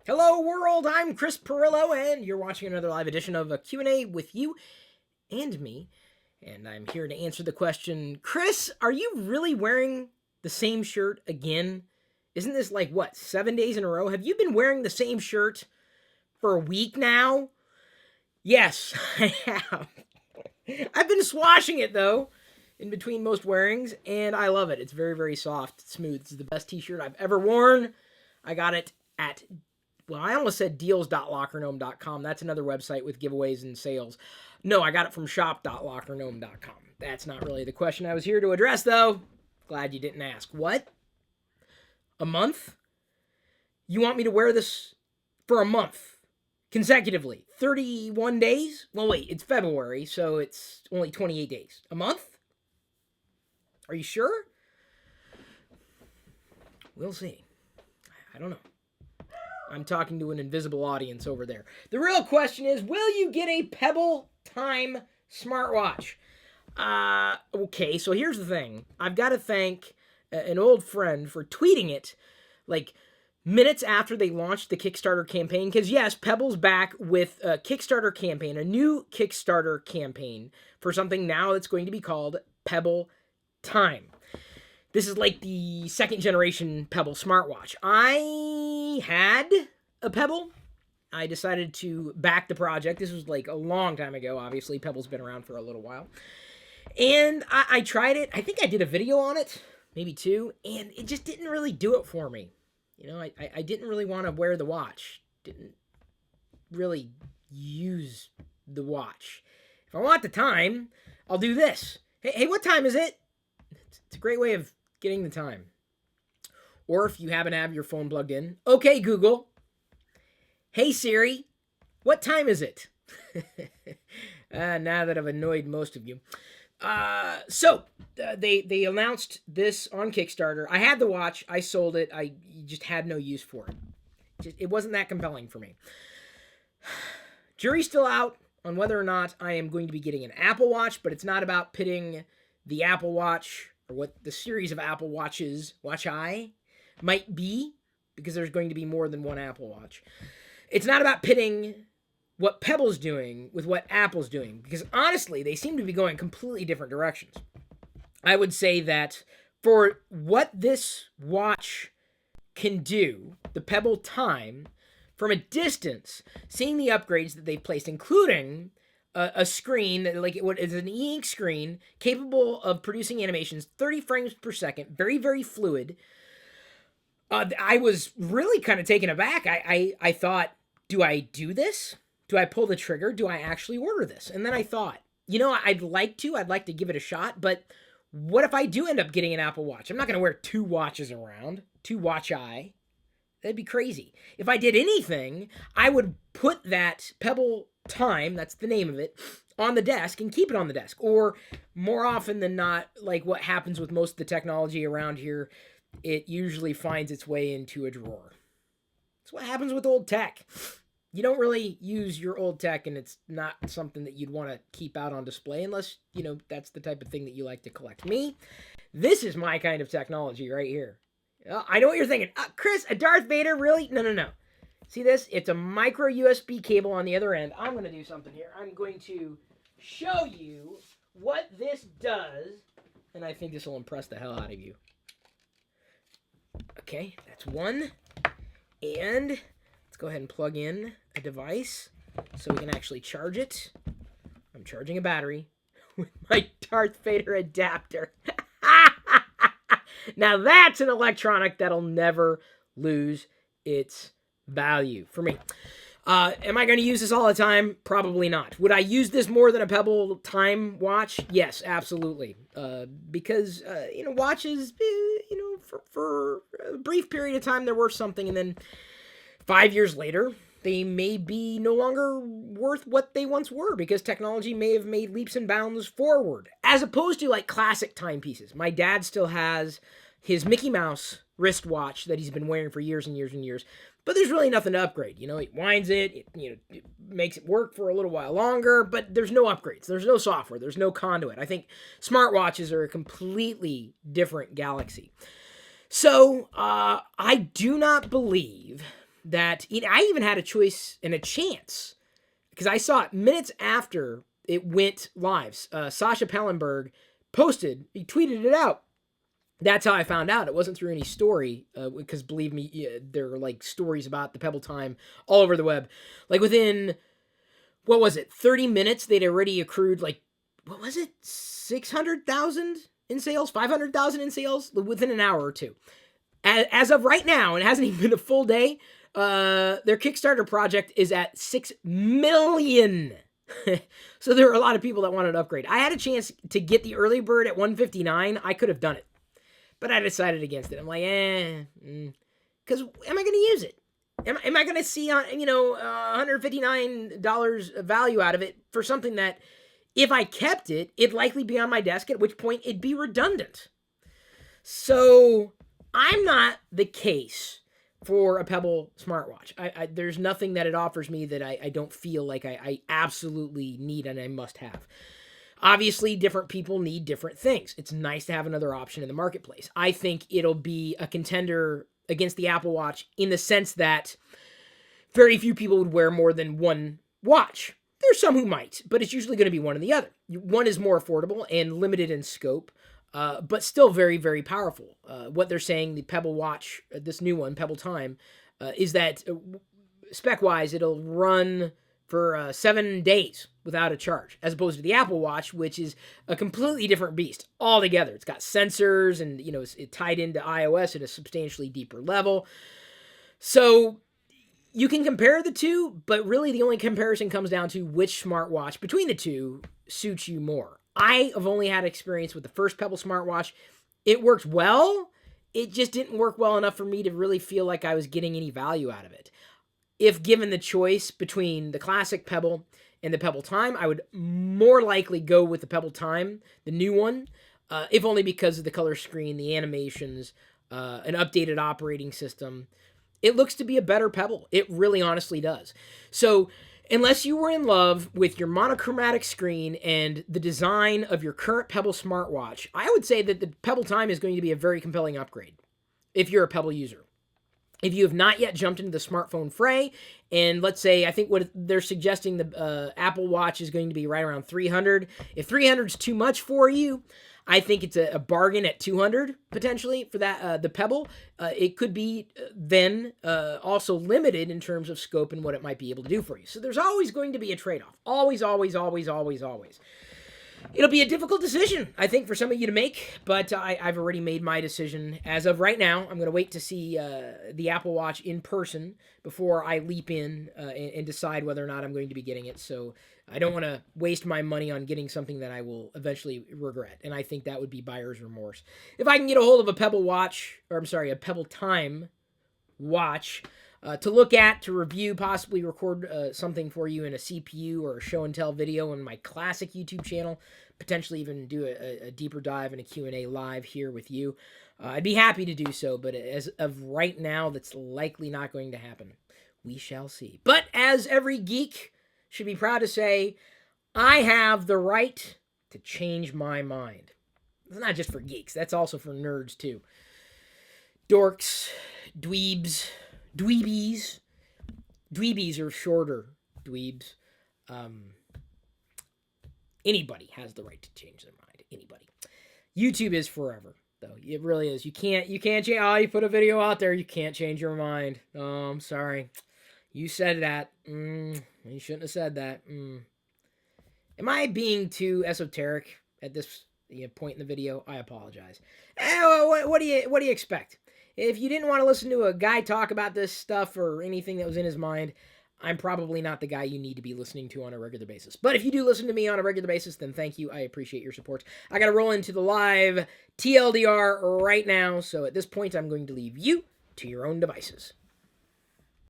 Hello world, I'm Chris Pirillo, and you're watching another live edition of a Q&A with you and me. And I'm here to answer the question, Chris, are you really wearing the same shirt again? Isn't this like, 7 days in a row? Have you been wearing the same shirt for a week now? Yes, I have. I've been swashing it, though, in between most wearings, and I love it. It's very, very soft, smooth. It's the best t-shirt I've ever worn. I got it at... Well, I almost said deals.lockergnome.com. That's another website with giveaways and sales. No, I got it from shop.lockergnome.com. That's not really the question I was here to address, though. Glad you didn't ask. What? A month? You want me to wear this for a month? Consecutively? 31 days? Well, wait, it's February, so it's only 28 days. A month? Are you sure? We'll see. I don't know. I'm talking to an invisible audience over there. The real question is, will you get a Pebble Time smartwatch? Okay, so here's the thing. I've got to thank an old friend for tweeting it, like, minutes after they launched the Kickstarter campaign. Because, yes, Pebble's back with a Kickstarter campaign, a new Kickstarter campaign for something now that's going to be called Pebble Time. This is like the second generation Pebble smartwatch. I had a Pebble. I decided to back the project. This was like a long time ago. Obviously, Pebble's been around for a little while. And I tried it. I think I did a video on it, maybe two, and it just didn't really do it for me. You know, I didn't really want to wear the watch. Didn't really use the watch. If I want the time, I'll do this. Hey, what time is it? It's a great way of getting the time. Or if you happen to have your phone plugged in, okay, Google. Hey, Siri, what time is it? Now that I've annoyed most of you. So they announced this on Kickstarter. I had the watch. I sold it. I just had no use for it. It wasn't that compelling for me. Jury's still out on whether or not I am going to be getting an Apple Watch, but it's not about pitting the Apple Watch or what the series of Apple Watches, Watch I, might be, because there's going to be more than one Apple Watch. It's not about pitting what Pebble's doing with what Apple's doing, because honestly, they seem to be going completely different directions. I would say that for what this watch can do, the Pebble Time, from a distance, seeing the upgrades that they've placed, including a screen, like it is an e-ink screen, capable of producing animations 30 frames per second, very, very fluid. I was really kind of taken aback. I thought, do I do this? Do I pull the trigger? Do I actually order this? And then I thought, I'd like to give it a shot, but what if I do end up getting an Apple Watch? I'm not going to wear two watches around, two Watch I. That'd be crazy. If I did anything, I would put that Pebble Time, that's the name of it, on the desk and keep it on the desk. Or more often than not, like what happens with most of the technology around here, it usually finds its way into a drawer. That's what happens with old tech. You don't really use your old tech, and it's not something that you'd want to keep out on display unless, that's the type of thing that you like to collect. Me, this is my kind of technology right here. I know what you're thinking. Chris, a Darth Vader? Really? No. See this? It's a micro USB cable on the other end. I'm going to do something here. I'm going to show you what this does, and I think this will impress the hell out of you. Okay, that's one. And let's go ahead and plug in a device so we can actually charge it. I'm charging a battery with my Darth Vader adapter. Now that's an electronic that'll never lose its value for me. Am I going to use this all the time? Probably not. Would I use this more than a Pebble Time watch? Yes, absolutely. Because, watches, for a brief period of time, they're worth something. And then 5 years later, they may be no longer worth what they once were because technology may have made leaps and bounds forward. As opposed to, like, classic timepieces. My dad still has his Mickey Mouse wristwatch that he's been wearing for years and years and years. But there's really nothing to upgrade. It winds it, it makes it work for a little while longer, but there's no upgrades. There's no software. There's no conduit. I think smartwatches are a completely different galaxy. So, I do not believe that I even had a choice and a chance because I saw it minutes after it went live. Sasha Pallenberg he tweeted it out. That's how I found out. It wasn't through any story, because believe me, there are like stories about the Pebble time all over the web. Like within, 30 minutes, they'd already accrued 600,000 in sales, 500,000 in sales within an hour or two. As of right now, and it hasn't even been a full day, their Kickstarter project is at 6 million. So there are a lot of people that wanted to upgrade. I had a chance to get the early bird at 159. I could have done it, but I decided against it. I'm like, because am I going to use it? Am I going to see $159 value out of it for something that, if I kept it, it'd likely be on my desk, at which point it'd be redundant. So I'm not the case for a Pebble smartwatch. There's nothing that it offers me that I don't feel like I absolutely need and I must have. Obviously, different people need different things. It's nice to have another option in the marketplace. I think it'll be a contender against the Apple Watch in the sense that very few people would wear more than one watch. There's some who might, but it's usually going to be one or the other. One is more affordable and limited in scope, but still very, very powerful. What they're saying, the Pebble watch, this new one, Pebble Time, is that spec-wise, it'll run for 7 days without a charge, as opposed to the Apple Watch, which is a completely different beast altogether. It's got sensors and, it's tied into iOS at a substantially deeper level. So you can compare the two, but really the only comparison comes down to which smartwatch between the two suits you more. I have only had experience with the first Pebble smartwatch. It worked well. It just didn't work well enough for me to really feel like I was getting any value out of it. If given the choice between the classic Pebble and the Pebble Time, I would more likely go with the Pebble Time, the new one, if only because of the color screen, the animations, an updated operating system. It looks to be a better Pebble. It really honestly does. So unless you were in love with your monochromatic screen and the design of your current Pebble smartwatch, I would say that the Pebble Time is going to be a very compelling upgrade if you're a Pebble user. If you have not yet jumped into the smartphone fray, and let's say, I think what they're suggesting, the Apple Watch is going to be right around 300. If 300 is too much for you, I think it's a bargain at 200 potentially for that the Pebble. It could be then also limited in terms of scope and what it might be able to do for you. So there's always going to be a trade-off. Always, always, always, always, always. It'll be a difficult decision, I think, for some of you to make, but I've already made my decision. As of right now, I'm going to wait to see the Apple Watch in person before I leap in and decide whether or not I'm going to be getting it. So I don't want to waste my money on getting something that I will eventually regret, and I think that would be buyer's remorse. If I can get a hold of a Pebble watch, or I'm sorry, a Pebble Time watch, to look at, to review, possibly record something for you in a CPU or a show and tell video on my classic YouTube channel, potentially even do a deeper dive and a Q&A live here with you. I'd be happy to do so, but as of right now, that's likely not going to happen. We shall see. But as every geek should be proud to say, I have the right to change my mind. It's not just for geeks. That's also for nerds, too. Dorks, dweebs, dweebies. Dweebies are shorter dweebs. Anybody has the right to change their mind. Anybody. YouTube is forever, though. It really is. You can't change. Oh, you put a video out there, you can't change your mind. Oh, I'm sorry. You said that. You shouldn't have said that. Am I being too esoteric at this point in the video? I apologize. What do you expect? If you didn't want to listen to a guy talk about this stuff or anything that was in his mind, I'm probably not the guy you need to be listening to on a regular basis. But if you do listen to me on a regular basis, then thank you. I appreciate your support. I got to roll into the live TLDR right now. So at this point, I'm going to leave you to your own devices.